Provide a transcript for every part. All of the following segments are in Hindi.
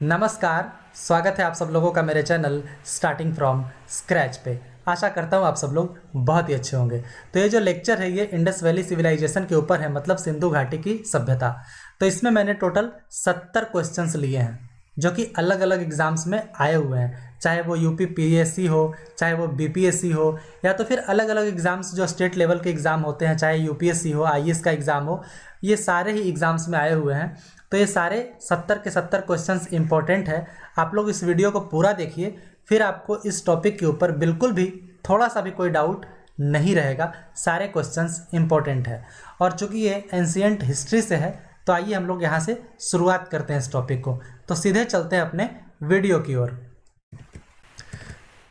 नमस्कार, स्वागत है आप सब लोगों का मेरे चैनल स्टार्टिंग फ्रॉम स्क्रैच पे। आशा करता हूँ आप सब लोग बहुत ही अच्छे होंगे। तो ये जो लेक्चर है ये इंडस वैली सिविलाइजेशन के ऊपर है, मतलब सिंधु घाटी की सभ्यता। तो इसमें मैंने टोटल 70 क्वेश्चंस लिए हैं जो कि अलग अलग एग्जाम्स में आए हुए हैं, चाहे वो यूपी पीएससी हो, चाहे वो बीपीएससी हो, या तो फिर अलग अलग एग्जाम्स जो स्टेट लेवल के एग्ज़ाम होते हैं, चाहे यूपीएससी हो, आईएएस का एग्ज़ाम हो, ये सारे ही एग्ज़ाम्स में आए हुए हैं। तो ये सारे 70 के 70 क्वेश्चंस इंपॉर्टेंट है। आप लोग इस वीडियो को पूरा देखिए, फिर आपको इस टॉपिक के ऊपर बिल्कुल भी थोड़ा सा भी कोई डाउट नहीं रहेगा। सारे क्वेश्चंस इंपॉर्टेंट है और चूंकि ये एंशिएंट हिस्ट्री से है तो आइए हम लोग यहाँ से शुरुआत करते हैं इस टॉपिक को। तो सीधे चलते हैं अपने वीडियो की ओर।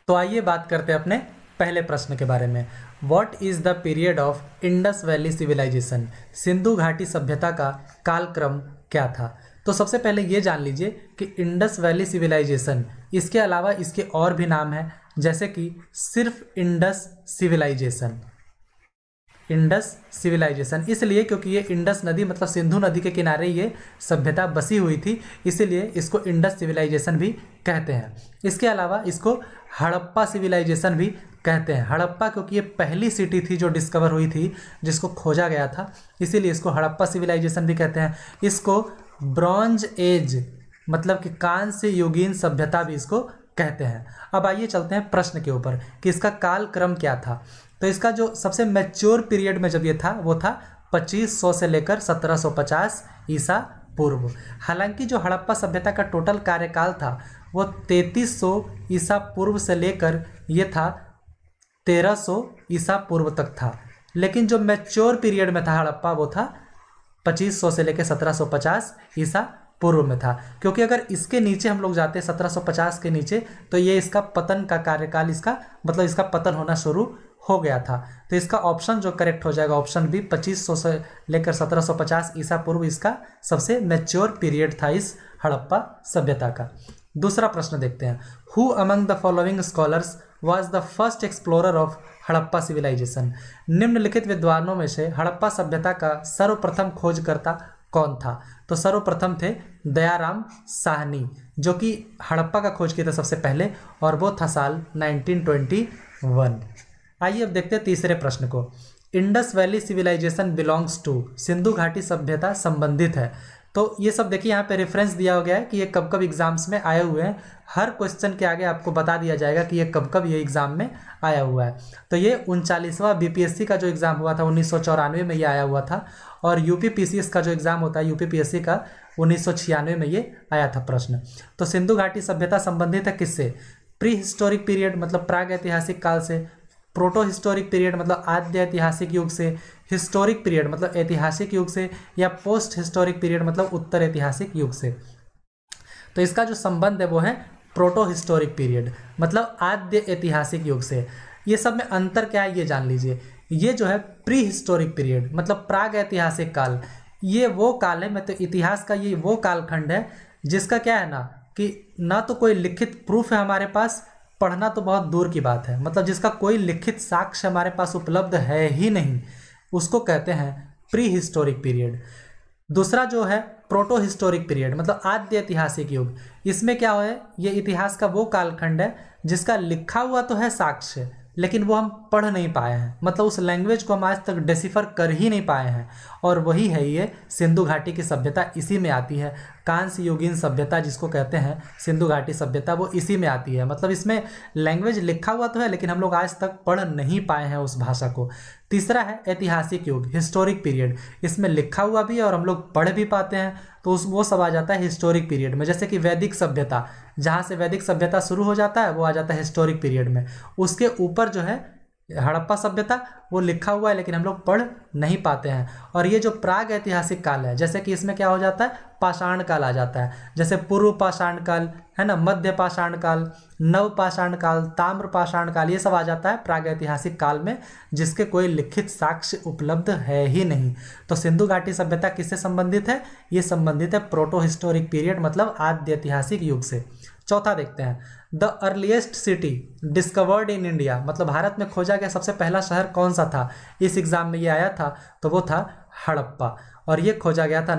तो आइए बात करते हैं अपने पहले प्रश्न के बारे में। What is the period of Indus valley civilization? सिंधु घाटी सभ्यता का कालक्रम क्या था? तो सबसे पहले ये जान लीजिए कि इंडस वैली सिविलाइजेशन, इसके अलावा इसके और भी नाम हैं, जैसे कि सिर्फ इंडस सिविलाइजेशन। इंडस सिविलाइजेशन इसलिए क्योंकि ये इंडस नदी मतलब सिंधु नदी के किनारे ये सभ्यता बसी हुई थी, इसीलिए इसको इंडस सिविलाइजेशन भी कहते हैं। इसके अलावा इसको हड़प्पा सिविलाइजेशन भी कहते हैं। हड़प्पा क्योंकि ये पहली सिटी थी जो डिस्कवर हुई थी, जिसको खोजा गया था, इसीलिए इसको हड़प्पा सिविलाइजेशन भी कहते हैं। इसको ब्रॉन्ज एज मतलब कि कांस्य युगीन सभ्यता भी इसको कहते हैं। अब आइए चलते हैं प्रश्न के ऊपर कि इसका काल क्रम क्या था। तो इसका जो सबसे मैच्योर पीरियड में जब ये था वो था 2500 से लेकर 1750 ईसा पूर्व। हालांकि जो हड़प्पा सभ्यता का टोटल कार्यकाल था वो 3300 ईसा पूर्व से लेकर ये था 1300 ईसा पूर्व तक था, लेकिन जो मैच्योर पीरियड में था हड़प्पा वो था 2500 से लेकर 1750 ईसा पूर्व में था। क्योंकि अगर इसके नीचे हम लोग जाते 1750 के नीचे तो ये इसका पतन का कार्यकाल, इसका मतलब इसका पतन होना शुरू हो गया था। तो इसका ऑप्शन जो करेक्ट हो जाएगा ऑप्शन बी, 2500 से लेकर 1750 ईसा पूर्व इसका सबसे मैच्योर पीरियड था इस हड़प्पा सभ्यता का। दूसरा प्रश्न देखते हैं। Who among the following scholars was the first explorer of Harappa civilization? निम्नलिखित विद्वानों में से हड़प्पा सभ्यता का सर्वप्रथम खोजकर्ता कौन था? तो सर्वप्रथम थे दयाराम साहनी, जो कि हड़प्पा का खोज किया था सबसे पहले, और वो था साल 1921। आइए अब देखते हैं तीसरे प्रश्न को। Indus valley civilization belongs to, सिंधु घाटी सभ्यता संबंधित है। तो ये सब देखिए यहाँ पे रेफरेंस दिया हो गया है कि ये कब कब एग्जाम्स में आए हुए हैं। हर क्वेश्चन के आगे आपको बता दिया जाएगा कि ये कब कब ये एग्जाम में आया हुआ है। तो ये 39वां बीपीएससी का जो एग्ज़ाम हुआ था 1994 में ये आया हुआ था, और यूपी पीसीएस का जो एग्ज़ाम होता है यूपी पीएससी का 1996 में ये आया था प्रश्न। तो सिंधु घाटी सभ्यता संबंधित है किससे? प्री हिस्टोरिक पीरियड मतलब प्राग ऐतिहासिक काल से, प्रोटो हिस्टोरिक पीरियड मतलब आद्य ऐतिहासिक युग से, हिस्टोरिक पीरियड मतलब ऐतिहासिक युग से, या पोस्ट हिस्टोरिक पीरियड मतलब उत्तर ऐतिहासिक युग से। तो इसका जो संबंध है वो है प्रोटो हिस्टोरिक पीरियड मतलब आद्य ऐतिहासिक युग से। ये सब में अंतर क्या है ये जान लीजिए। ये जो है प्री हिस्टोरिक पीरियड मतलब प्राग ऐतिहासिक काल, ये वो काल है, मतलब इतिहास का ये वो कालखंड है जिसका क्या है ना कि ना तो कोई लिखित प्रूफ है हमारे पास, पढ़ना तो बहुत दूर की बात है, मतलब जिसका कोई लिखित साक्ष्य हमारे पास उपलब्ध है ही नहीं, उसको कहते हैं प्री हिस्टोरिक पीरियड। दूसरा जो है प्रोटो हिस्टोरिक पीरियड मतलब आद्य ऐतिहासिक युग। इसमें क्या है, ये इतिहास का वो कालखंड है जिसका लिखा हुआ तो है साक्ष्य, लेकिन वो हम पढ़ नहीं पाए हैं, मतलब उस लैंग्वेज को हम आज तक डिसिफर कर ही नहीं पाए हैं, और वही है ये सिंधु घाटी की सभ्यता, इसी में आती है। कांस्य युगीन सभ्यता जिसको कहते हैं सिंधु घाटी सभ्यता, वो इसी में आती है। मतलब इसमें लैंग्वेज लिखा हुआ तो है लेकिन हम लोग आज तक पढ़ नहीं पाए हैं उस भाषा को। तीसरा है ऐतिहासिक युग हिस्टोरिक पीरियड, इसमें लिखा हुआ भी है और हम लोग पढ़ भी पाते हैं, तो वो सब आ जाता है हिस्टोरिक पीरियड में। जैसे कि वैदिक सभ्यता, जहाँ से वैदिक सभ्यता शुरू हो जाता है वो आ जाता है हिस्टोरिक पीरियड में। उसके ऊपर जो है हड़प्पा सभ्यता, वो लिखा हुआ है लेकिन हम लोग पढ़ नहीं पाते हैं। और ये जो प्राग ऐतिहासिक काल है, जैसे कि इसमें क्या हो जाता है, पाषाण काल आ जाता है, जैसे पूर्व पाषाण काल है ना, मध्य पाषाण काल, नव पाषाण काल, ताम्र पाषाण काल, ये सब आ जाता है प्राग ऐतिहासिक काल में, जिसके कोई लिखित साक्ष्य उपलब्ध है ही नहीं। तो सिंधु घाटी सभ्यता किससे संबंधित है? ये संबंधित है प्रोटो हिस्टोरिक पीरियड मतलब आद्य ऐतिहासिक युग से। चौथा देखते हैं। The earliest city discovered in India मतलब भारत में खोजा गया सबसे पहला शहर कौन सा था? इस एग्जाम में ये आया था, तो वो था हड़प्पा, और ये खोजा गया था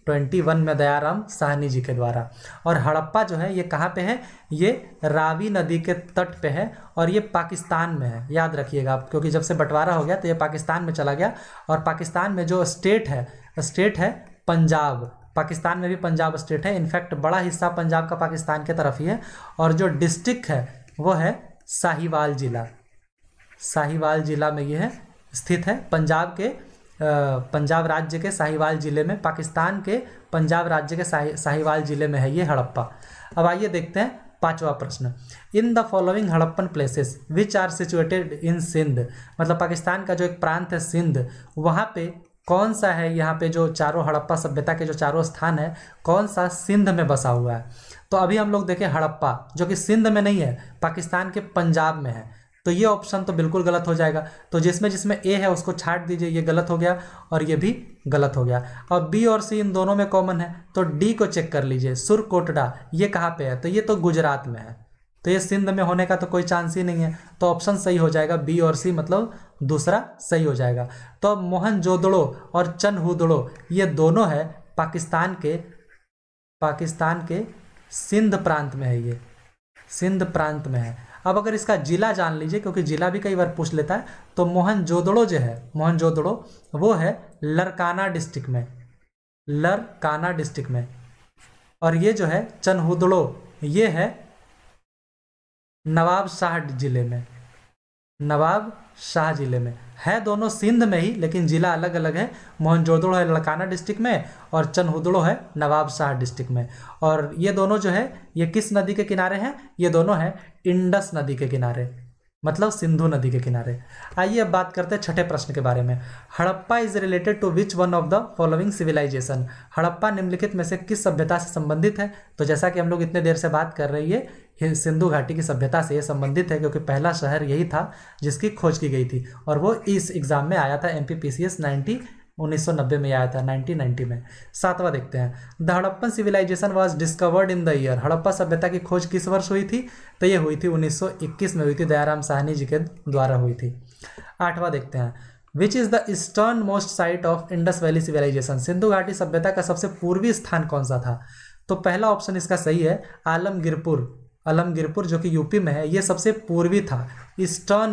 1921 में दयाराम साहनी जी के द्वारा। और हड़प्पा जो है ये कहाँ पे है, ये रावी नदी के तट पे है और ये पाकिस्तान में है, याद रखिएगा आप, क्योंकि जब से बंटवारा हो गया तो ये पाकिस्तान में चला गया। और पाकिस्तान में जो स्टेट है पंजाब, पाकिस्तान में भी पंजाब स्टेट है, इनफैक्ट बड़ा हिस्सा पंजाब का पाकिस्तान के तरफ ही है। और जो डिस्ट्रिक्ट है वो है साहिवाल जिला, साहिवाल जिला में ये है स्थित है, पंजाब राज्य के साहिवाल जिले में, पाकिस्तान के पंजाब राज्य के साहिवाल जिले में है ये हड़प्पा। अब आइए देखते हैं पांचवा प्रश्न। In the following Harappan places which are situated in Sindh, मतलब पाकिस्तान का जो एक प्रांत है सिंध, वहाँ पे कौन सा है, यहाँ पे जो चारों हड़प्पा सभ्यता के जो चारों स्थान है कौन सा सिंध में बसा हुआ है। तो अभी हम लोग देखें हड़प्पा जो कि सिंध में नहीं है, पाकिस्तान के पंजाब में है, तो ये ऑप्शन तो बिल्कुल गलत हो जाएगा। तो जिसमें ए है उसको छाट दीजिए, ये गलत हो गया और ये भी गलत हो गया। और बी और सी इन दोनों में कॉमन है, तो डी को चेक कर लीजिए, सुरकोटडा, ये कहाँ पे है, तो ये तो गुजरात में है, तो ये सिंध में होने का तो कोई चांस ही नहीं है। तो ऑप्शन सही हो जाएगा बी और सी, मतलब दूसरा सही हो जाएगा। तो मोहनजोदड़ो और चनहुदड़ो ये दोनों है पाकिस्तान के सिंध प्रांत में है, ये सिंध प्रांत में है। अब अगर इसका जिला जान लीजिए, क्योंकि जिला भी कई बार पूछ लेता है, तो मोहनजोदड़ो जो है, मोहनजोदड़ो वो है लरकाना डिस्ट्रिक्ट में, और ये जो है चनहुदड़ो ये है नवाबशाह जिले में है, दोनों सिंध में ही, लेकिन जिला अलग अलग है। मोहनजोदड़ो है लड़काना डिस्ट्रिक्ट में और चनहुदड़ो है नवाबशाह डिस्ट्रिक्ट में। और ये दोनों जो है ये किस नदी के किनारे हैं, ये दोनों है इंडस नदी के किनारे, मतलब सिंधु नदी के किनारे। आइए अब बात करते हैं छठे प्रश्न के बारे में। Harappa is related to which one of the following civilization, Harappa निम्नलिखित में से किस सभ्यता से संबंधित है। तो जैसा कि हम लोग इतने देर से बात कर रहे हैं, ये सिंधु घाटी की सभ्यता से ये संबंधित है, क्योंकि पहला शहर यही था जिसकी खोज की गई थी, और वो इस एग्जाम में आया था, MPPCS 1990 में आया था, 1990 में। सातवां देखते हैं, the Harappan civilization was discovered in the year, Harappa सभ्यता की खोज किस वर्ष हुई थी, तो ये हुई थी 1921 में हुई थी, दयाराम साहनी जी के द्वारा हुई थी। आठवां देखते हैं, which is the eastern most site of Indus valley civilization, सिंधु घाटी सभ्यता का सबसे पूर्वी स्थान कौन सा था। तो पहला ऑप्शन इसका सही है, आलमगीरपुर जो कि यूपी में है, ये सबसे पूर्वी था। Eastern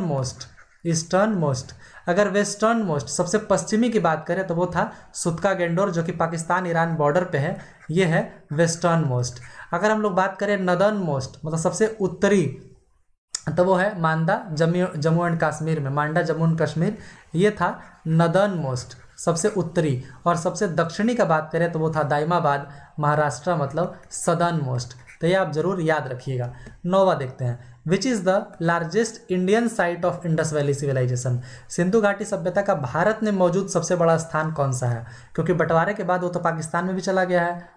most. अगर वेस्टर्न मोस्ट सबसे पश्चिमी की बात करें तो वो था सुतका गेंडोर जो कि पाकिस्तान ईरान बॉर्डर पे है, ये है वेस्टर्न मोस्ट। अगर हम लोग बात करें नदर्न मोस्ट मतलब सबसे उत्तरी, तो वो है मांडा जम्मू एंड कश्मीर में, मांडा जम्मू एंड कश्मीर, ये था नदर्न मोस्ट सबसे उत्तरी। और सबसे दक्षिणी का बात करें तो वो था दाइमाबाद महाराष्ट्र, मतलब सदर्न मोस्ट। तो ये आप जरूर याद रखिएगा। नौवा देखते हैं, which is the largest Indian site of Indus valley civilization, सिंधु घाटी सभ्यता का भारत में मौजूद सबसे बड़ा स्थान कौन सा है। क्योंकि बंटवारे के बाद वो तो पाकिस्तान में भी चला गया है,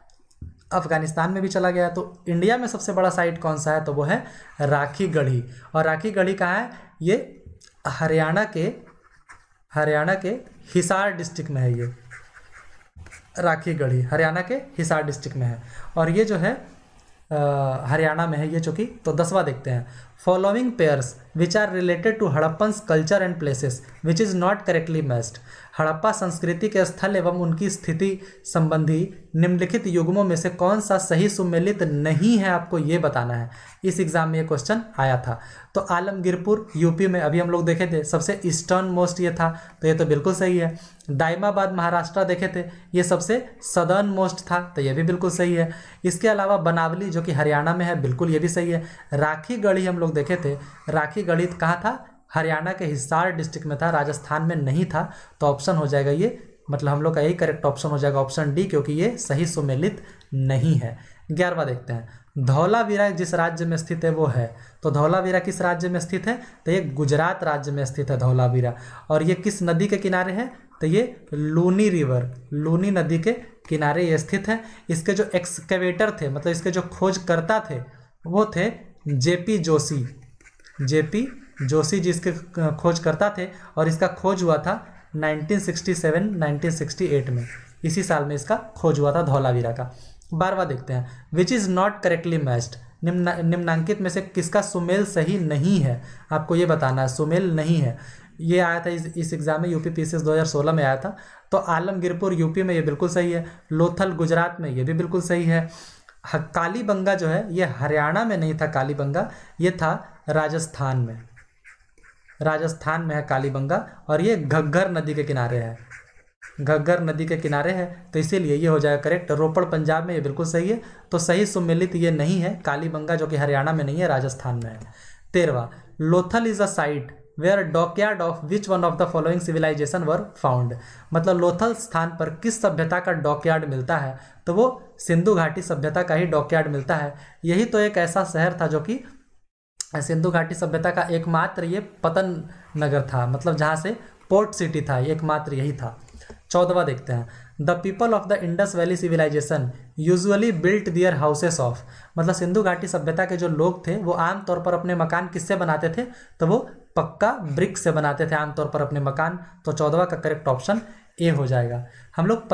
अफगानिस्तान में भी चला गया है, तो इंडिया में सबसे बड़ा साइट कौन सा है, तो वो है राखी गढ़ी। और राखी गढ़ी कहाँ है, ये हरियाणा के हिसार डिस्ट्रिक्ट में है, ये राखी गढ़ी हरियाणा के हिसार डिस्ट्रिक्ट में है, और ये जो है हरियाणा में है ये चूँकि। तो 10वां देखते हैं, following pairs which are related to Harappans culture and places which is not correctly matched, Harappa संस्कृति के स्थल एवं उनकी स्थिति संबंधी निम्नलिखित युग्मों में से कौन सा सही सुमेलित नहीं है, आपको ये बताना है। इस एग्जाम में ये क्वेश्चन आया था। तो आलमगीरपुर यूपी में अभी हम लोग देखे थे सबसे ईस्टर्न मोस्ट ये था, तो ये तो बिल्कुल सही है। दाइमाबाद महाराष्ट्र देखे थे, ये सबसे सदर्न मोस्ट था, तो ये भी बिल्कुल सही है। इसके अलावा बनावली जो कि हरियाणा में है, बिल्कुल ये भी सही है। राखी गढ़ी हम लोग देखे थे, राखी गढ़ी कहाँ था, हरियाणा के हिसार डिस्ट्रिक्ट में था, राजस्थान में नहीं था। तो ऑप्शन हो जाएगा ये, मतलब हम लोग का यही करेक्ट ऑप्शन हो जाएगा ऑप्शन डी, क्योंकि ये सही सुमेलित नहीं है। 11वां देखते हैं, धौलावीरा जिस राज्य में स्थित है वो है, तो धौलावीरा किस राज्य में स्थित है, तो ये गुजरात राज्य में स्थित है धौलावीरा। और ये किस नदी के किनारे है, तो ये लूनी नदी के किनारे ये स्थित है। इसके जो एक्सकेवेटर थे, मतलब इसके जो खोजकर्ता थे वो थे जेपी जोशी जी इसके खोज करता थे, और इसका खोज हुआ था 1967-1968 में, इसी साल में इसका खोज हुआ था धौलावीरा का। 12वां देखते हैं, which is not correctly matched, निम्नांकित में से किसका सुमेल सही नहीं है, आपको ये बताना है, सुमेल नहीं है। ये आया था इस एग्जाम में, यूपी पीसीएस 2016 में आया था। तो आलमगीरपुर यूपी में ये बिल्कुल सही है। लोथल गुजरात में ये भी बिल्कुल सही है। कालीबंगा जो है ये हरियाणा में नहीं था, कालीबंगा ये था राजस्थान में। राजस्थान में है कालीबंगा, और ये घग्गर नदी के किनारे है, घग्गर नदी के किनारे है, तो इसीलिए ये हो जाएगा करेक्ट। रोपड़ पंजाब में ये बिल्कुल सही है। तो सही सुमेलित ये नहीं है, कालीबंगा जो कि हरियाणा में नहीं है, राजस्थान में है। 13वां, Lothal is a site where dockyard of which one of the following civilisation were found. मतलब लोथल स्थान पर किस सभ्यता का डॉकयार्ड मिलता है, तो वो सिंधु घाटी सभ्यता का ही डॉकयार्ड मिलता है। यही तो एक ऐसा शहर था जो कि सिंधु घाटी सभ्यता का एकमात्र ये पतन नगर था, मतलब जहाँ से पोर्ट सिटी था, एकमात्र यही था। 14वां देखते हैं, the people of the Indus valley civilization usually built their houses of. मतलब सिंधु घाटी सभ्यता के जो लोग थे वो आमतौर पर अपने मकान किससे बनाते थे, तो वो पक्का ब्रिक से बनाते थे आमतौर पर अपने मकान। तो 14वां का करेक्ट ऑप्शन ए हो जाएगा। हम लोग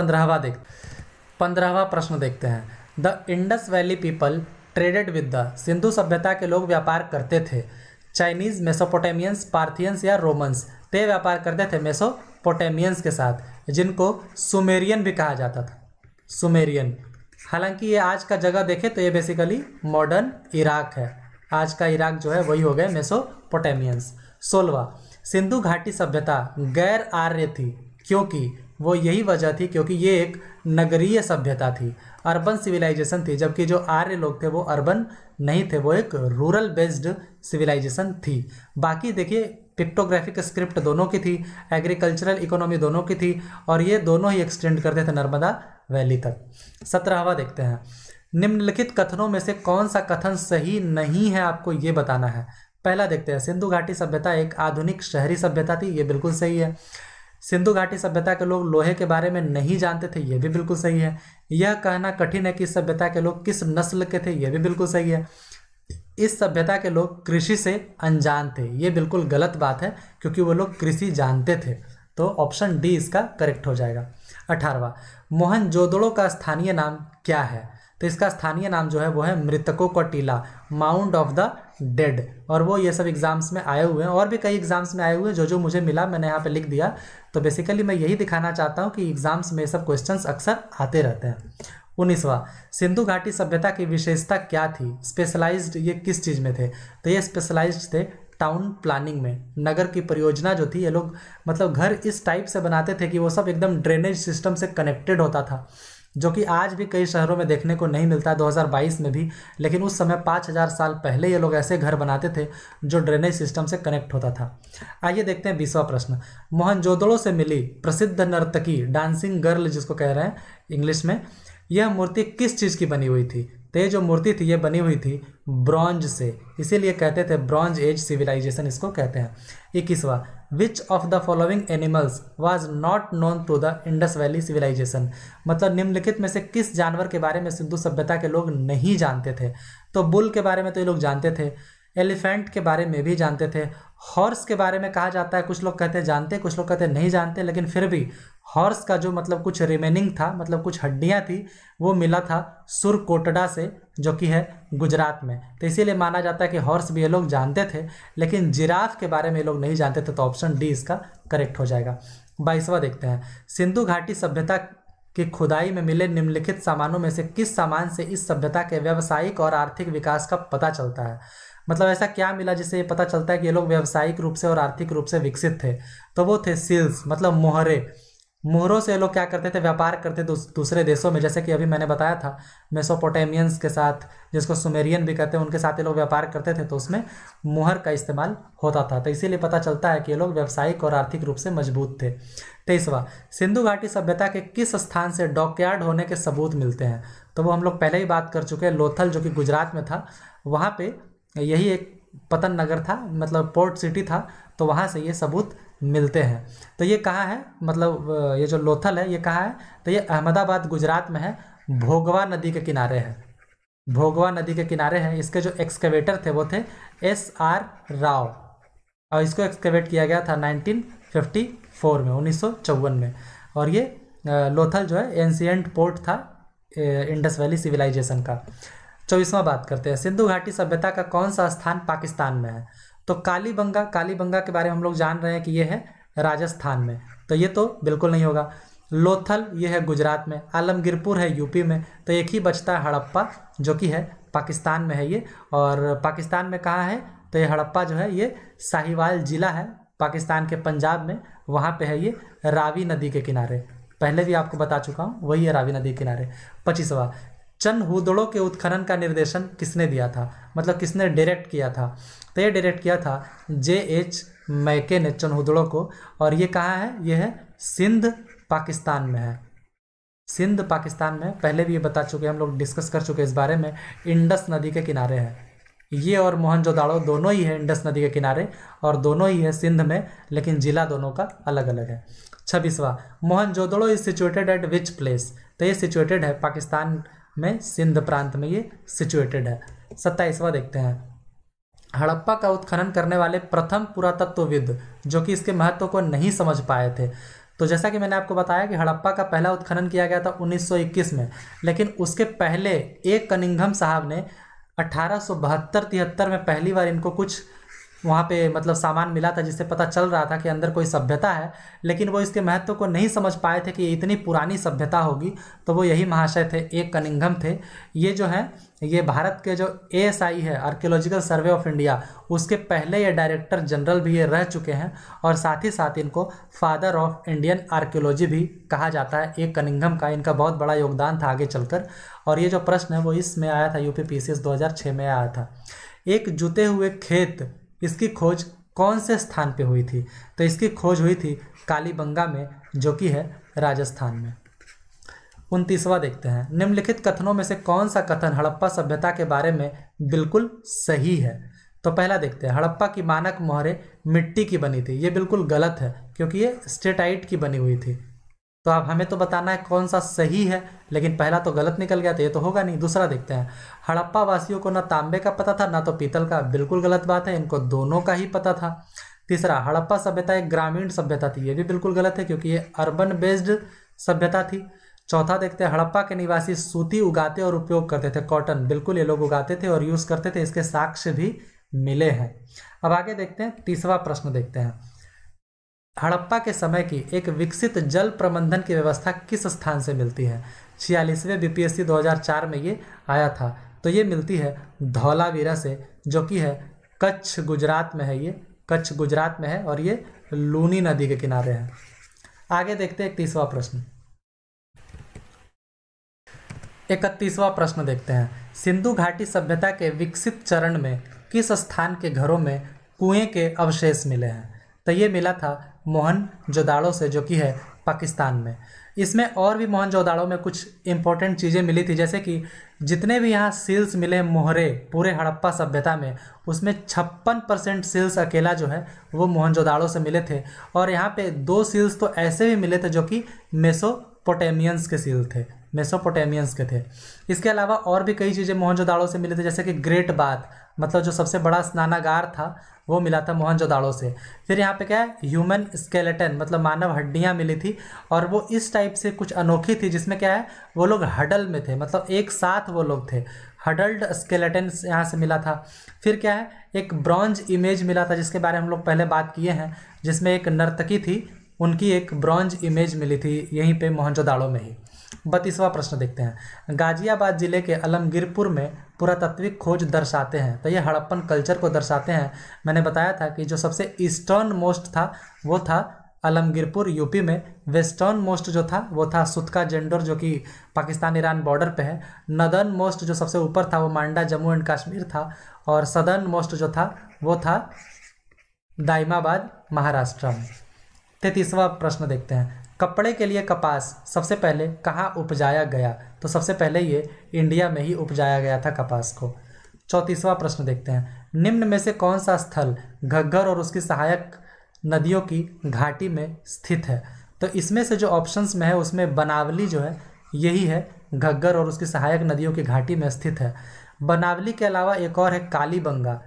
15वां प्रश्न देखते हैं, the Indus valley people traded with the. Sindhu सभ्यता के लोग व्यापार करते थे चाइनीज, मेसोपोटामियंस, पार्थियंस या रोमन्स। ते व्यापार करते थे मेसोपोटामियंस के साथ, जिनको सुमेरियन भी कहा जाता था, सुमेरियन। हालांकि ये आज का जगह देखे तो ये बेसिकली मॉडर्न इराक है, आज का इराक जो है वही हो गया मेसोपोटामियंस। 16वां, सिंधु घाटी सभ्यता गैर आर्य थी क्योंकि वो यही वजह थी क्योंकि ये एक नगरीय सभ्यता थी, अर्बन सिविलाइजेशन थी, जबकि जो आर्य लोग थे वो अर्बन नहीं थे, वो एक रूरल बेस्ड सिविलाइजेशन थी। बाकी देखिए पिक्टोग्राफिक स्क्रिप्ट दोनों की थी, एग्रीकल्चरल इकोनॉमी दोनों की थी, और ये दोनों ही एक्सटेंड करते थे नर्मदा वैली तक। 17वां देखते हैं, निम्नलिखित कथनों में से कौन सा कथन सही नहीं है, आपको ये बताना है। पहला देखते हैं, सिंधु घाटी सभ्यता एक आधुनिक शहरी सभ्यता थी, ये बिल्कुल सही है। सिंधु घाटी सभ्यता के लोग लोहे के बारे में नहीं जानते थे, यह भी बिल्कुल सही है। यह कहना कठिन है कि इस सभ्यता के लोग किस नस्ल के थे, यह भी बिल्कुल सही है। इस सभ्यता के लोग कृषि से अनजान थे, ये बिल्कुल गलत बात है क्योंकि वो लोग कृषि जानते थे। तो ऑप्शन डी इसका करेक्ट हो जाएगा। 18वां, मोहनजोदड़ो का स्थानीय नाम क्या है, तो इसका स्थानीय नाम जो है वो है मृतकों का टीला, माउंड ऑफ द डेड। और वो ये सब एग्जाम्स में आए हुए हैं, और भी कई एग्जाम्स में आए हुए हैं, जो मुझे मिला मैंने यहाँ पे लिख दिया। तो बेसिकली मैं यही दिखाना चाहता हूँ कि एग्जाम्स में ये सब क्वेश्चंस अक्सर आते रहते हैं। 19वां, सिंधु घाटी सभ्यता की विशेषता क्या थी, स्पेशलाइज्ड ये किस चीज़ में थे, तो ये स्पेशलाइज्ड थे टाउन प्लानिंग में। नगर की परियोजना जो थी, ये लोग मतलब घर इस टाइप से बनाते थे कि वो सब एकदम ड्रेनेज सिस्टम से कनेक्टेड होता था, जो कि आज भी कई शहरों में देखने को नहीं मिलता, 2022 में भी। लेकिन उस समय 5000 साल पहले ये लोग ऐसे घर बनाते थे जो ड्रेनेज सिस्टम से कनेक्ट होता था। आइए देखते हैं 20वां प्रश्न, मोहनजोदड़ो से मिली प्रसिद्ध नर्तकी, डांसिंग गर्ल जिसको कह रहे हैं इंग्लिश में, यह मूर्ति किस चीज़ की बनी हुई थी, तो ये जो मूर्ति थी ये बनी हुई थी ब्रॉन्ज से, इसीलिए कहते थे ब्रॉन्ज एज सिविलाइजेशन इसको कहते हैं। 21वां, which of the following animals was not known to the Indus valley civilisation. मतलब निम्नलिखित में से किस जानवर के बारे में सिंधु सभ्यता के लोग नहीं जानते थे, तो बुल के बारे में तो ये लोग जानते थे, एलिफेंट के बारे में भी जानते थे, हॉर्स के बारे में कहा जाता है कुछ लोग कहते हैं जानते, कुछ लोग कहते हैं नहीं जानते, लेकिन फिर भी हॉर्स का जो मतलब कुछ रिमेनिंग था, मतलब कुछ हड्डियां थी, वो मिला था सुरकोटड़ा से, जो कि है गुजरात में। तो इसीलिए माना जाता है कि हॉर्स भी ये लोग जानते थे, लेकिन जिराफ के बारे में ये लोग नहीं जानते थे। तो ऑप्शन डी इसका करेक्ट हो जाएगा। 22वां देखते हैं, सिंधु घाटी सभ्यता की खुदाई में मिले निम्नलिखित सामानों में से किस सामान से इस सभ्यता के व्यावसायिक और आर्थिक विकास का पता चलता है। मतलब ऐसा क्या मिला जिससे ये पता चलता है कि ये लोग व्यावसायिक रूप से और आर्थिक रूप से विकसित थे, तो वो थे सील्स, मतलब मोहरे। मोहरों से ये लोग क्या करते थे, व्यापार करते थे दूसरे देशों में, जैसे कि अभी मैंने बताया था मेसोपोटामियंस के साथ, जिसको सुमेरियन भी कहते हैं, उनके साथ ये लोग व्यापार करते थे, तो उसमें मोहर का इस्तेमाल होता था। तो इसीलिए पता चलता है कि ये लोग व्यावसायिक और आर्थिक रूप से मजबूत थे। 23वां, सिंधु घाटी सभ्यता के किस स्थान से डॉकयार्ड होने के सबूत मिलते हैं, तो वो हम लोग पहले ही बात कर चुके हैं, लोथल जो कि गुजरात में था, वहाँ पे यही एक पतन नगर था, मतलब पोर्ट सिटी था, तो वहाँ से ये सबूत मिलते हैं। तो ये कहाँ है, मतलब ये जो लोथल है ये कहाँ है, तो ये अहमदाबाद गुजरात में है, भोगवा नदी के किनारे है, भोगवा नदी के किनारे है। इसके जो एक्सकेवेटर थे वो थे SR राव, और इसको एक्सकेवेट किया गया था 1954 में, 1954 में। और ये लोथल जो है एंशिएंट पोर्ट था इंडस वैली सिविलाइजेशन का। 24वां बात करते हैं, सिंधु घाटी सभ्यता का कौन सा स्थान पाकिस्तान में है, तो कालीबंगा के बारे में हम लोग जान रहे हैं कि ये है राजस्थान में, तो ये तो बिल्कुल नहीं होगा। लोथल ये है गुजरात में, आलमगीरपुर है यूपी में, तो एक ही बचता है हड़प्पा जो कि है पाकिस्तान में है ये। और पाकिस्तान में कहाँ है, तो ये हड़प्पा जो है ये साहिवाल जिला है पाकिस्तान के पंजाब में, वहाँ पे है ये रावी नदी के किनारे। पहले भी आपको बता चुका हूँ, वही है रावी नदी के किनारे। 25वां, चनहुदड़ो के उत्खनन का निर्देशन किसने दिया था, मतलब किसने डायरेक्ट किया था, तो ये डायरेक्ट किया था J.H. मैके ने चनहुदड़ो को। और ये कहाँ है, ये है सिंध पाकिस्तान में है, सिंध पाकिस्तान में। पहले भी ये बता चुके, हम लोग डिस्कस कर चुके इस बारे में। इंडस नदी के किनारे है ये, और मोहनजोदाड़ो दोनों ही है इंडस नदी के किनारे, और दोनों ही है सिंध में, लेकिन जिला दोनों का अलग अलग है। 26वां, Mohenjodaro is situated at which place, तो ये सिचुएटेड है पाकिस्तान में, सिंध प्रांत में ये सिचुएटेड है। 27वां देखते हैं, हड़प्पा का उत्खनन करने वाले प्रथम पुरातत्वविद जो कि इसके महत्व को नहीं समझ पाए थे। तो जैसा कि मैंने आपको बताया कि हड़प्पा का पहला उत्खनन किया गया था 1921 में, लेकिन उसके पहले एक कनिंघम साहब ने 1872-73 में पहली बार इनको कुछ वहाँ पे मतलब सामान मिला था, जिससे पता चल रहा था कि अंदर कोई सभ्यता है, लेकिन वो इसके महत्व को नहीं समझ पाए थे कि ये इतनी पुरानी सभ्यता होगी। तो वो यही महाशय थे, एक कनिंघम थे। ये जो है ये भारत के जो ASI है, आर्कियोलॉजिकल सर्वे ऑफ इंडिया, उसके पहले ये डायरेक्टर जनरल भी ये रह चुके हैं, और साथ ही साथ इनको फादर ऑफ इंडियन आर्कियोलॉजी भी कहा जाता है। एक कनिंघम का इनका बहुत बड़ा योगदान था आगे चलकर। और ये जो प्रश्न है वो इसमें आया था, UPPCS 2006 में आया था। एक जुते हुए खेत, इसकी खोज कौन से स्थान पे हुई थी, तो इसकी खोज हुई थी कालीबंगा में जो कि है राजस्थान में। 29वां देखते हैं, निम्नलिखित कथनों में से कौन सा कथन हड़प्पा सभ्यता के बारे में बिल्कुल सही है। तो पहला देखते हैं, हड़प्पा की मानक मोहरें मिट्टी की बनी थी, ये बिल्कुल गलत है क्योंकि ये स्टेटाइट की बनी हुई थी। तो अब हमें तो बताना है कौन सा सही है, लेकिन पहला तो गलत निकल गया, तो ये तो होगा नहीं। दूसरा देखते हैं, हड़प्पा वासियों को ना तांबे का पता था ना तो पीतल का, बिल्कुल गलत बात है, इनको दोनों का ही पता था। तीसरा, हड़प्पा सभ्यता एक ग्रामीण सभ्यता थी, ये भी बिल्कुल गलत है क्योंकि ये अर्बन बेस्ड सभ्यता थी। चौथा देखते हैं, हड़प्पा के निवासी सूती उगाते और उपयोग करते थे, कॉटन, बिल्कुल ये लोग उगाते थे और यूज करते थे, इसके साक्ष्य भी मिले हैं। अब आगे देखते हैं, तीसरा प्रश्न देखते हैं, हड़प्पा के समय की एक विकसित जल प्रबंधन की व्यवस्था किस स्थान से मिलती है। 46वें BPSC 2004 में ये आया था, तो ये मिलती है धौलावीरा से, जो कि है कच्छ गुजरात में है, ये कच्छ गुजरात में है और ये लूनी नदी के किनारे है। आगे देखते हैं 31वां प्रश्न। 31वां प्रश्न देखते हैं, सिंधु घाटी सभ्यता के विकसित चरण में किस स्थान के घरों में कुएं के अवशेष मिले हैं। तो ये मिला था मोहनजोदाड़ो से, जो कि है पाकिस्तान में। इसमें और भी मोहनजोदाड़ो में कुछ इंपॉर्टेंट चीज़ें मिली थी, जैसे कि जितने भी यहाँ सील्स मिले मोहरे पूरे हड़प्पा सभ्यता में, उसमें 56% सील्स अकेला जो है वो मोहनजोदाड़ो से मिले थे। और यहाँ पे 2 सील्स तो ऐसे भी मिले थे जो कि मेसोपोटामियंस के सील थे, मेसोपोटामियंस के थे। इसके अलावा और भी कई चीज़ें मोहनजोदाड़ो से मिले थे, जैसे कि ग्रेट बाथ, मतलब जो सबसे बड़ा स्नानागार था वो मिला था मोहनजोदाड़ो से। फिर यहाँ पे क्या है, ह्यूमन स्केलेटन, मतलब मानव हड्डियाँ मिली थी, और वो इस टाइप से कुछ अनोखी थी, जिसमें क्या है वो लोग हडल में थे, मतलब एक साथ वो लोग थे, हडल्ड स्केलेटन यहाँ से मिला था। फिर क्या है, एक ब्रॉन्ज इमेज मिला था जिसके बारे में हम लोग पहले बात किए हैं, जिसमें एक नर्तकी थी, उनकी एक ब्रॉन्ज इमेज मिली थी यहीं पे मोहनजोदाड़ो में ही। 32वां प्रश्न देखते हैं, गाजियाबाद जिले के आलमगीरपुर में पुरातात्विक खोज दर्शाते हैं, तो ये हड़प्पन कल्चर को दर्शाते हैं। मैंने बताया था कि जो सबसे ईस्टर्न मोस्ट था वो था आलमगीरपुर यूपी में, वेस्टर्न मोस्ट जो था वो था सुतका जेंडोर जो कि पाकिस्तान ईरान बॉर्डर पे है, नदर्न मोस्ट जो सबसे ऊपर था वो मांडा जम्मू एंड कश्मीर था, और सदर्न मोस्ट जो था वो था दाइमाबाद महाराष्ट्र में। 33वां प्रश्न देखते हैं, कपड़े के लिए कपास सबसे पहले कहाँ उपजाया गया। तो सबसे पहले ये इंडिया में ही उपजाया गया था कपास को। 34वां प्रश्न देखते हैं, निम्न में से कौन सा स्थल घग्गर और उसकी सहायक नदियों की घाटी में स्थित है। तो इसमें से जो ऑप्शंस में है उसमें बनावली जो है यही है, घग्गर और उसकी सहायक नदियों की घाटी में स्थित है। बनावली के अलावा एक और है कालीबंगा,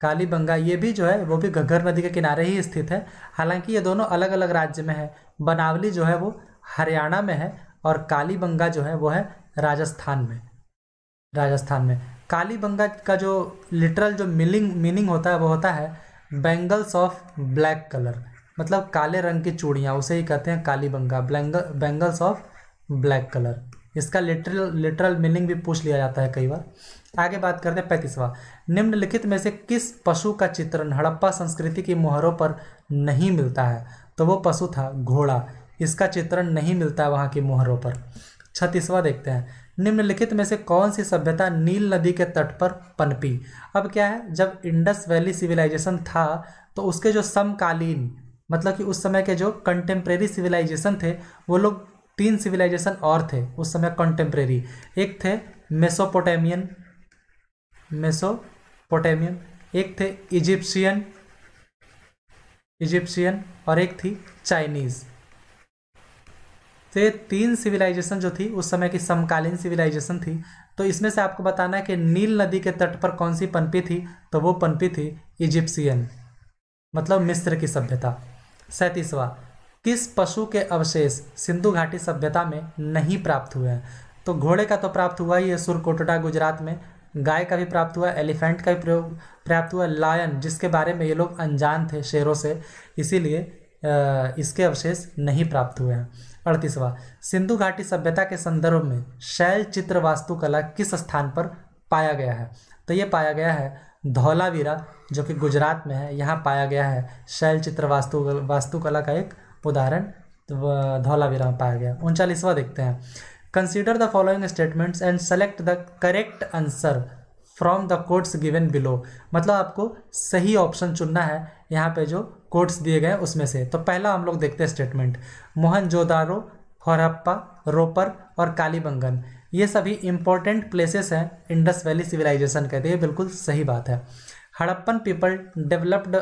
कालीबंगा ये भी जो है वो भी घग्गर नदी के किनारे ही स्थित है। हालांकि ये दोनों अलग अलग राज्य में है, बनावली जो है वो हरियाणा में है और कालीबंगा जो है वो है राजस्थान में। राजस्थान में कालीबंगा का जो लिटरल जो मीनिंग होता है वो होता है बैंगल्स ऑफ ब्लैक कलर, मतलब काले रंग की चूड़ियाँ, उसे ही कहते हैं Kalibanga, bangles of black colour. इसका लिटरल मीनिंग भी पूछ लिया जाता है कई बार। आगे बात करते हैं 35वां। निम्नलिखित में से किस पशु का चित्रण हड़प्पा संस्कृति की मोहरों पर नहीं मिलता है? तो वो पशु था घोड़ा। इसका चित्रण नहीं मिलता है वहाँ की मोहरों पर। 36वां देखते हैं। निम्नलिखित में से कौन सी सभ्यता नील नदी के तट पर पनपी? अब क्या है, जब इंडस वैली सिविलाइजेशन था तो उसके जो समकालीन, मतलब कि उस समय के जो कंटेम्प्रेरी सिविलाइजेशन थे, वो लोग 3 सिविलाइजेशन और थे उस समय कंटेम्प्रेरी। एक थे मेसोपोटामियन, एक थे इजिप्शियन और एक थी चाइनीज़। तो ये 3 सिविलाइजेशन जो थी उस समय की समकालीन सिविलाइजेशन थी। तो इसमें से आपको बताना है कि नील नदी के तट पर कौन सी पनपी थी? तो वो पनपी थी इजिप्शियन, मतलब मिस्र की सभ्यता। 37वां। किस पशु के अवशेष सिंधु घाटी सभ्यता में नहीं प्राप्त हुए हैं? तो घोड़े का तो प्राप्त हुआ ही है सुरकोटडा गुजरात में, गाय का भी प्राप्त हुआ, एलिफेंट का भी प्राप्त हुआ, लायन जिसके बारे में ये लोग अनजान थे शेरों से, इसीलिए इसके अवशेष नहीं प्राप्त हुए हैं। 38वां। सिंधु घाटी सभ्यता के संदर्भ में शैल चित्र वास्तुकला किस स्थान पर पाया गया है? तो ये पाया गया है धौलावीरा, जो कि गुजरात में है, यहाँ पाया गया है शैल चित्र वास्तुकला का एक उदाहरण धौलावीरा में पाया गया। 39वां देखते हैं। Consider the following statements and select the correct answer from the quotes given below, मतलब आपको सही ऑप्शन चुनना है यहाँ पे जो कोट्स दिए गए उसमें से। तो पहला हम लोग देखते हैं स्टेटमेंट, मोहनजोदारो, हड़प्पा, रोपर और कालीबंगन ये सभी इंपॉर्टेंट प्लेसेस हैं इंडस वैली सिविलाइजेशन के, तो ये बिल्कुल सही बात है। Harappan people developed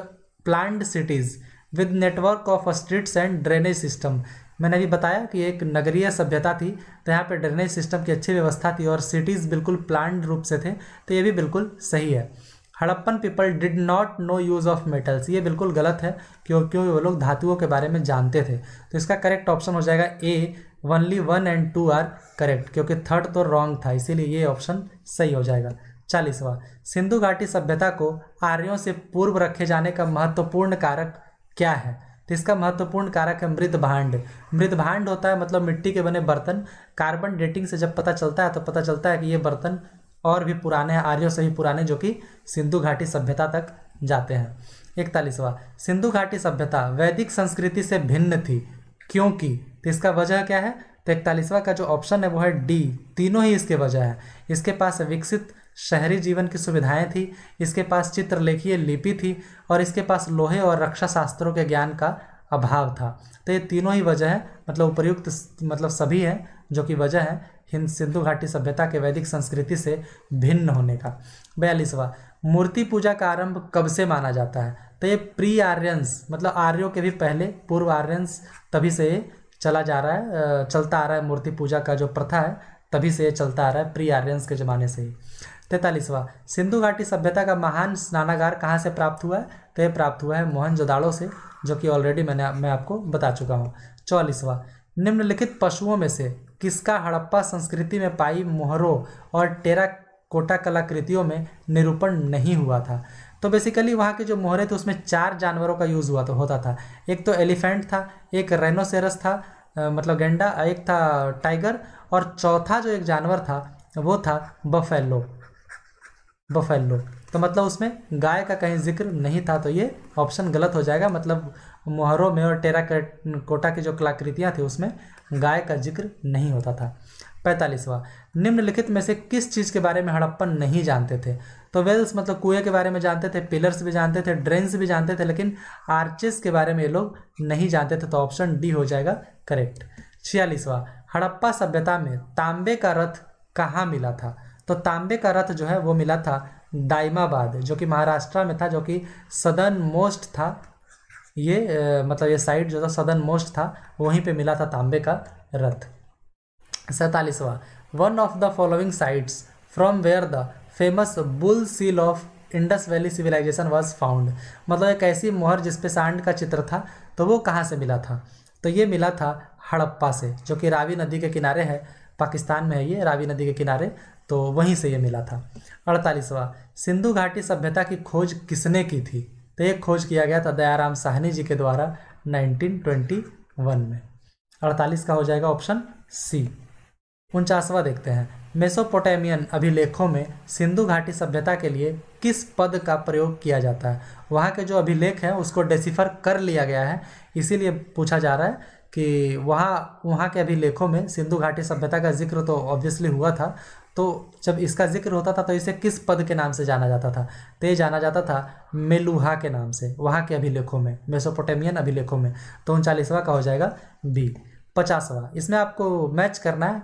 planned cities with network of streets and drainage system. मैंने अभी बताया कि एक नगरीय सभ्यता थी, तो यहाँ पे ड्रेनेज सिस्टम की अच्छी व्यवस्था थी और सिटीज़ बिल्कुल प्लान्ड रूप से थे, तो ये भी बिल्कुल सही है। Harappan people did not know use of metals, ये बिल्कुल गलत है क्योंकि वो लोग धातुओं के बारे में जानते थे। तो इसका करेक्ट ऑप्शन हो जाएगा ए, ओनली 1 और 2 आर करेक्ट, क्योंकि 3rd तो रॉन्ग था, इसीलिए ये ऑप्शन सही हो जाएगा। 40वां। सिंधु घाटी सभ्यता को आर्यों से पूर्व रखे जाने का महत्वपूर्ण कारक क्या है? तो इसका महत्वपूर्ण कारक है मृद भांड। मृद भांड होता है मतलब मिट्टी के बने बर्तन। कार्बन डेटिंग से जब पता चलता है तो पता चलता है कि ये बर्तन और भी पुराने हैं, आर्यों से भी पुराने, जो कि सिंधु घाटी सभ्यता तक जाते हैं। 41वां। सिंधु घाटी सभ्यता वैदिक संस्कृति से भिन्न थी क्योंकि, तो इसका वजह क्या है? तो 41वां का जो ऑप्शन है वो है डी, तीनों ही इसके वजह है। इसके पास विकसित शहरी जीवन की सुविधाएं थी, इसके पास चित्रलेखीय लिपि थी और इसके पास लोहे और रक्षा शास्त्रों के ज्ञान का अभाव था। तो ये तीनों ही वजह है, मतलब उपयुक्त मतलब सभी हैं जो कि वजह है सिंधु घाटी सभ्यता के वैदिक संस्कृति से भिन्न होने का। 42वां। मूर्ति पूजा का आरंभ कब से माना जाता है? तो ये प्री आर्यंस, मतलब आर्यों के भी पहले, पूर्व आर्यंस, तभी से ये चला जा रहा है, चलता आ रहा है। मूर्ति पूजा का जो प्रथा है तभी से ये चलता आ रहा है, प्री आर्यंस के ज़माने से ही। 43वां। सिंधु घाटी सभ्यता का महान स्नानागार कहाँ से प्राप्त हुआ है? तो ये प्राप्त हुआ है मोहनजोदाड़ो से, जो कि ऑलरेडी मैं आपको बता चुका हूँ। 44वां। निम्नलिखित पशुओं में से किसका हड़प्पा संस्कृति में पाई मोहरों और टेराकोटा कलाकृतियों में निरूपण नहीं हुआ था? तो बेसिकली वहाँ के जो मोहरे थे उसमें 4 जानवरों का यूज़ होता था। एक तो एलिफेंट था, एक राइनोसेरस था, मतलब गेंडा, एक था टाइगर, और चौथा जो एक जानवर था वो था बफेलो। तो मतलब उसमें गाय का कहीं जिक्र नहीं था, तो ये ऑप्शन गलत हो जाएगा। मतलब मोहरों में और टेराकोटा की जो कलाकृतियाँ थी उसमें गाय का जिक्र नहीं होता था। 45वां। निम्नलिखित में से किस चीज़ के बारे में हड़प्पन नहीं जानते थे? तो वेल्स मतलब कुएं के बारे में जानते थे, पिलर्स भी जानते थे, ड्रेन्स भी जानते थे, लेकिन आर्चेस के बारे में ये लोग नहीं जानते थे, तो ऑप्शन डी हो जाएगा करेक्ट। 46वां। हड़प्पा सभ्यता में तांबे का रथ कहाँ मिला था? तो तांबे का रथ जो है वो मिला था दाइमाबाद, जो कि महाराष्ट्र में था, जो कि सदर्न मोस्ट था। ये मतलब ये साइड जो था सदर्न मोस्ट था, वहीं पे मिला था तांबे का रथ। 47वां। One of the following sites from where the famous bull seal of Indus valley civilisation was found, मतलब एक ऐसी मोहर जिसपे सांड का चित्र था, तो वो कहाँ से मिला था? तो ये मिला था हड़प्पा से, जो कि रावी नदी के किनारे है, पाकिस्तान में है ये, रावी नदी के किनारे, तो वहीं से ये मिला था। 48वां। सिंधु घाटी सभ्यता की खोज किसने की थी? तो ये खोज किया गया था दयाराम साहनी जी के द्वारा 1921 में। 48 का हो जाएगा ऑप्शन सी। 49वां देखते हैं, मेसोपोटामियन अभिलेखों में सिंधु घाटी सभ्यता के लिए किस पद का प्रयोग किया जाता है। वहाँ के जो अभिलेख हैं उसको डेसिफर कर लिया गया है, इसीलिए पूछा जा रहा है कि वहाँ के अभिलेखों में सिंधु घाटी सभ्यता का जिक्र तो ऑब्वियसली हुआ था, तो जब इसका जिक्र होता था तो इसे किस पद के नाम से जाना जाता था। तो ये जाना जाता था मेलुहा के नाम से, वहाँ के अभिलेखों में, मेसोपोटामियन अभिलेखों में। तो 39वां का हो जाएगा बी। 50वां, इसमें आपको मैच करना है।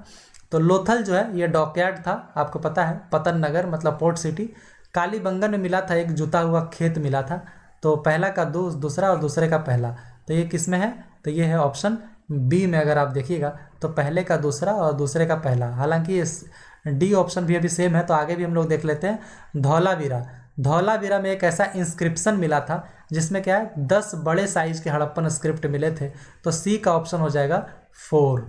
तो लोथल जो है ये डॉकयार्ड था, आपको पता है, पतन नगर मतलब पोर्ट सिटी। कालीबंगन में मिला था एक जुता हुआ खेत मिला था, तो पहला का दूसरा और दूसरे का पहला, तो ये किस में है, तो ये है ऑप्शन बी में। अगर आप देखिएगा तो पहले का दूसरा और दूसरे का पहला, हालांकि इस डी ऑप्शन भी अभी सेम है, तो आगे भी हम लोग देख लेते हैं। धौलावीरा में एक ऐसा इंस्क्रिप्शन मिला था जिसमें क्या है 10 बड़े साइज के हड़प्पन स्क्रिप्ट मिले थे, तो सी का ऑप्शन हो जाएगा 4।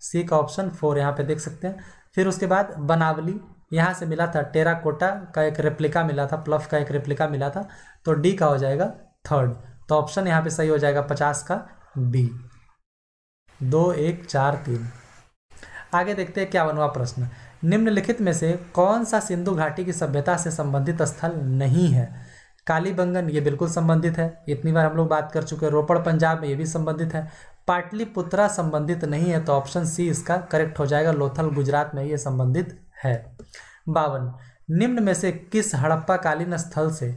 सी का ऑप्शन 4 यहाँ पे देख सकते हैं। फिर उसके बाद बनावली, यहाँ से मिला था टेराकोटा का एक रेप्लिका मिला था, प्लफ का एक रेप्लिका मिला था, तो डी का हो जाएगा 3rd। तो ऑप्शन यहाँ पे सही हो जाएगा 50 का बी। 2 1 4 3। आगे देखते हैं 51वां प्रश्न, निम्नलिखित में से कौन सा सिंधु घाटी की सभ्यता से संबंधित स्थल नहीं है। कालीबंगन ये बिल्कुल संबंधित है, इतनी बार हम लोग बात कर चुके हैं। रोपड़ पंजाब में ये भी संबंधित है। पाटलिपुत्रा संबंधित नहीं है, तो ऑप्शन सी इसका करेक्ट हो जाएगा। लोथल गुजरात में ये संबंधित है। 52, निम्न में से किस हड़प्पा कालीन स्थल से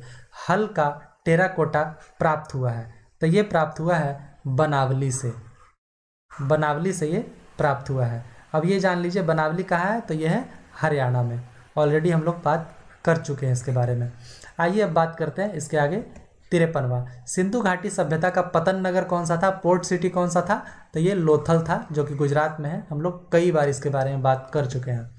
हल का टेराकोटा प्राप्त हुआ है। तो ये प्राप्त हुआ है बनावली से, बनावली से ये प्राप्त हुआ है। अब ये जान लीजिए बनावली कहाँ है, तो ये है हरियाणा में। ऑलरेडी हम लोग बात कर चुके हैं इसके बारे में। आइए अब बात करते हैं इसके आगे। 53वां, सिंधु घाटी सभ्यता का पतन नगर कौन सा था, पोर्ट सिटी कौन सा था, तो ये लोथल था, जो कि गुजरात में है। हम लोग कई बार इसके बारे में बात कर चुके हैं।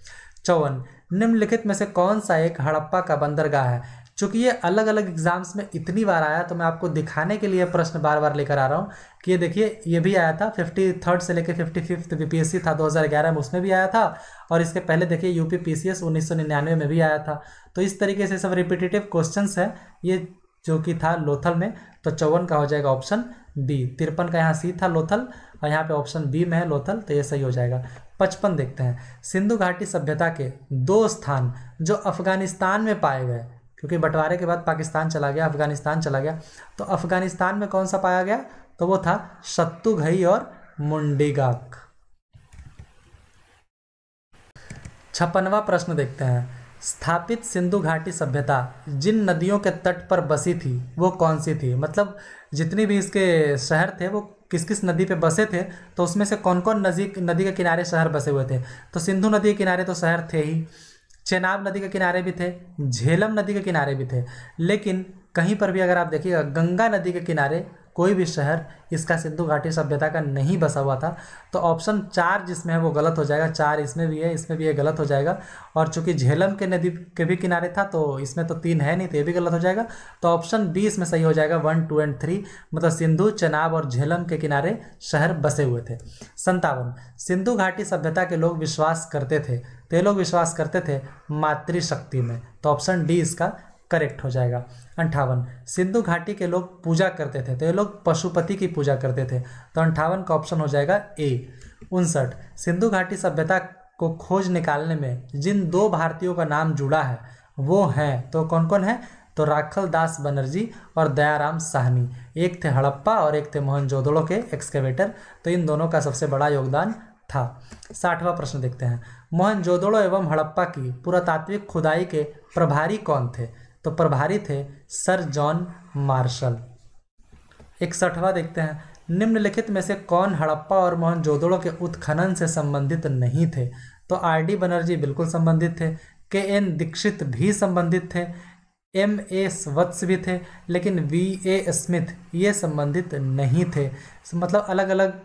54, निम्नलिखित में से कौन सा एक हड़प्पा का बंदरगाह है। चूंकि ये अलग अलग एग्जाम्स में इतनी बार आया, तो मैं आपको दिखाने के लिए प्रश्न बार बार लेकर आ रहा हूँ कि ये देखिए, ये भी आया था 53rd से लेकर 55th बीपीएससी था 2011 में, उसमें भी आया था। और इसके पहले देखिए यूपी पीसीएस 1999 में भी आया था। तो इस तरीके से सब रिपीटेटिव क्वेश्चंस है ये, जो कि था लोथल में। तो 54 का हो जाएगा ऑप्शन बी। 53 का यहाँ सी था लोथल, और यहाँ पे ऑप्शन बी में है लोथल, तो ये सही हो जाएगा। 55 देखते हैं, सिंधु घाटी सभ्यता के 2 स्थान जो अफगानिस्तान में पाए गए, क्योंकि बंटवारे के बाद पाकिस्तान चला गया, अफगानिस्तान चला गया, तो अफगानिस्तान में कौन सा पाया गया, तो वो था शत्रुघई और मुंडीगाक। 56वां प्रश्न देखते हैं, स्थापित सिंधु घाटी सभ्यता जिन नदियों के तट पर बसी थी वो कौन सी थी। मतलब जितनी भी इसके शहर थे वो किस किस नदी पे बसे थे, तो उसमें से कौन कौन नदी के किनारे शहर बसे हुए थे। तो सिंधु नदी के किनारे तो शहर थे ही, चेनाब नदी के किनारे भी थे, झेलम नदी के किनारे भी थे, लेकिन कहीं पर भी अगर आप देखिएगा गंगा नदी के किनारे कोई भी शहर इसका सिंधु घाटी सभ्यता का नहीं बसा हुआ था। तो ऑप्शन 4 जिसमें है वो गलत हो जाएगा। 4 इसमें भी है, इसमें भी ये गलत हो जाएगा। और चूंकि झेलम के नदी के भी किनारे था, तो इसमें तो 3 है नहीं, तो ये भी गलत हो जाएगा। तो ऑप्शन बी इसमें सही हो जाएगा। 1 2 एंड 3, मतलब सिंधु, चेनाब और झेलम के किनारे शहर बसे हुए थे। 57, सिंधु घाटी सभ्यता के लोग विश्वास करते थे, तो ये लोग विश्वास करते थे मातृशक्ति में, तो ऑप्शन डी इसका करेक्ट हो जाएगा। 58, सिंधु घाटी के लोग पूजा करते थे, तो ये लोग पशुपति की पूजा करते थे, तो 58 का ऑप्शन हो जाएगा ए। 59, सिंधु घाटी सभ्यता को खोज निकालने में जिन 2 भारतीयों का नाम जुड़ा है वो हैं, तो कौन कौन है, तो राखल दास बनर्जी और दयाराम साहनी। एक थे हड़प्पा और एक थे मोहनजोदड़ो के एक्सकेवेटर, तो इन दोनों का सबसे बड़ा योगदान था। 60वां प्रश्न देखते हैं, मोहनजोदड़ो एवं हड़प्पा की पुरातात्विक खुदाई के प्रभारी कौन थे, तो प्रभारी थे सर जॉन मार्शल। 61वां देखते हैं, निम्नलिखित में से कौन हड़प्पा और मोहनजोदड़ो के उत्खनन से संबंधित नहीं थे, तो आर.डी. बनर्जी बिल्कुल संबंधित थे, के.एन. दीक्षित भी संबंधित थे, M.A. वत्स भी थे, लेकिन V.A. स्मिथ ये संबंधित नहीं थे। मतलब अलग अलग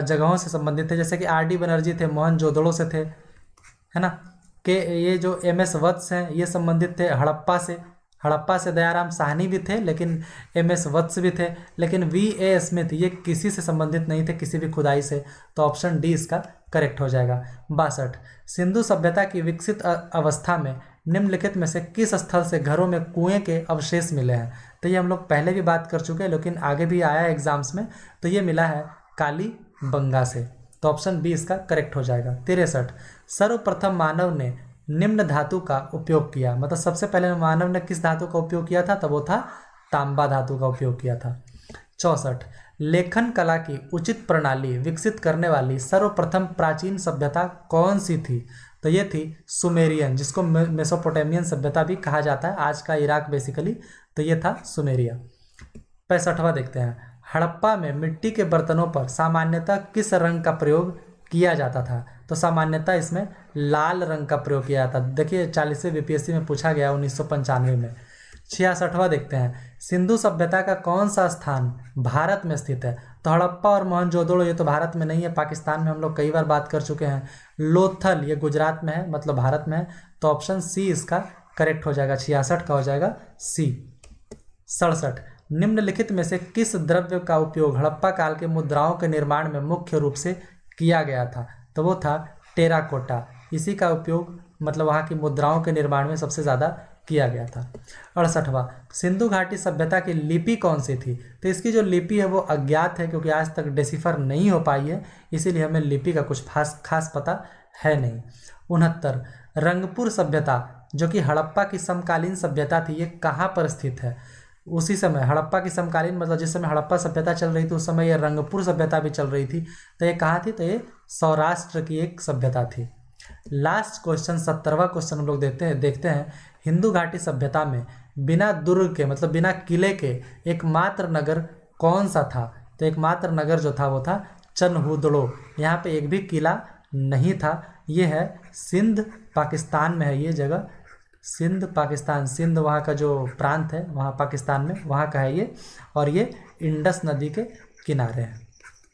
जगहों से संबंधित थे, जैसे कि आर.डी. बनर्जी थे मोहनजोदड़ो से थे, है ना, कि ये जो M.S. वत्स हैं ये संबंधित थे हड़प्पा से दयाराम साहनी भी थे, लेकिन M.S. वत्स भी थे, लेकिन V.A. स्मिथ ये किसी से संबंधित नहीं थे, किसी भी खुदाई से, तो ऑप्शन डी इसका करेक्ट हो जाएगा। 62, सिंधु सभ्यता की विकसित अवस्था में निम्नलिखित में से किस स्थल से घरों में कुएं के अवशेष मिले हैं? तो ये हम लोग पहले भी बात कर चुके हैं, लेकिन आगे भी आया है एग्जाम्स में। तो ये मिला है कालीबंगा से। तो ऑप्शन बी इसका करेक्ट हो जाएगा। 63, सर्वप्रथम मानव ने निम्न धातु का उपयोग किया। मतलब सबसे पहले मानव ने किस धातु का उपयोग किया था? तो वो था तांबा धातु का उपयोग किया था। 64, लेखन कला की उचित प्रणाली विकसित करने वाली सर्वप्रथम प्राचीन सभ्यता कौन सी थी? तो ये थी सुमेरियन, जिसको मेसोपोटामियन सभ्यता भी कहा जाता है, आज का इराक बेसिकली। तो ये था सुमेरिया। 65वां देखते हैं, हड़प्पा में मिट्टी के बर्तनों पर सामान्यतः किस रंग का प्रयोग किया जाता था? तो सामान्यतः इसमें लाल रंग का प्रयोग किया जाता। देखिए 40वें बीपीएससी में पूछा गया 1995 में। 66वां देखते हैं, सिंधु सभ्यता का कौन सा स्थान भारत में स्थित है? तो हड़प्पा और मोहनजोदड़ो ये तो भारत में नहीं है, पाकिस्तान में हम लोग कई बार बात कर चुके हैं। लोथल ये गुजरात में है, मतलब भारत में है। तो ऑप्शन सी इसका करेक्ट हो जाएगा, 66 का हो जाएगा सी। 67, निम्नलिखित में से किस द्रव्य का उपयोग हड़प्पा काल के मुद्राओं के निर्माण में मुख्य रूप से किया गया था? तो वो था टेराकोटा। इसी का उपयोग मतलब वहाँ की मुद्राओं के निर्माण में सबसे ज़्यादा किया गया था। 68वां, सिंधु घाटी सभ्यता की लिपि कौन सी थी? तो इसकी जो लिपि है वो अज्ञात है, क्योंकि आज तक डिसिफर नहीं हो पाई है, इसीलिए हमें लिपि का कुछ खास पता है नहीं। 69, रंगपुर सभ्यता जो कि हड़प्पा की समकालीन सभ्यता थी, ये कहाँ पर स्थित है? उसी समय हड़प्पा की समकालीन मतलब जिस समय हड़प्पा सभ्यता चल रही थी उस समय ये रंगपुर सभ्यता भी चल रही थी। तो ये कहाँ थी? तो ये सौराष्ट्र की एक सभ्यता थी। लास्ट क्वेश्चन 70वां क्वेश्चन हम लोग देखते हैं, हिंदू घाटी सभ्यता में बिना दुर्ग के मतलब बिना किले के एकमात्र नगर कौन सा था? तो एकमात्र नगर जो था वो था चनहुदड़ो। यहाँ पे एक भी किला नहीं था। ये है सिंध पाकिस्तान में है ये जगह, सिंध पाकिस्तान, सिंध वहाँ का जो प्रांत है वहाँ पाकिस्तान में, वहाँ का है ये। और ये इंडस नदी के किनारे है,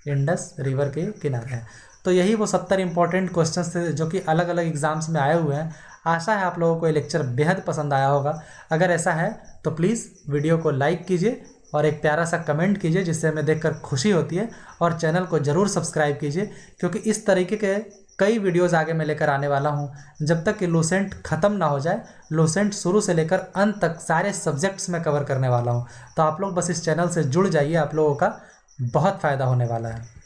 इंडस रिवर के किनारे है। तो यही वो 70 इंपॉर्टेंट क्वेश्चंस थे जो कि अलग अलग एग्जाम्स में आए हुए हैं। आशा है आप लोगों को ये लेक्चर बेहद पसंद आया होगा। अगर ऐसा है तो प्लीज़ वीडियो को लाइक कीजिए और एक प्यारा सा कमेंट कीजिए, जिससे हमें देखकर खुशी होती है। और चैनल को ज़रूर सब्सक्राइब कीजिए, क्योंकि इस तरीके के कई वीडियोज़ आगे मैं लेकर आने वाला हूँ। जब तक कि लूसेंट ख़त्म ना हो जाए, लूसेंट शुरू से लेकर अंत तक सारे सब्जेक्ट्स में कवर करने वाला हूँ। तो आप लोग बस इस चैनल से जुड़ जाइए, आप लोगों का बहुत फ़ायदा होने वाला है।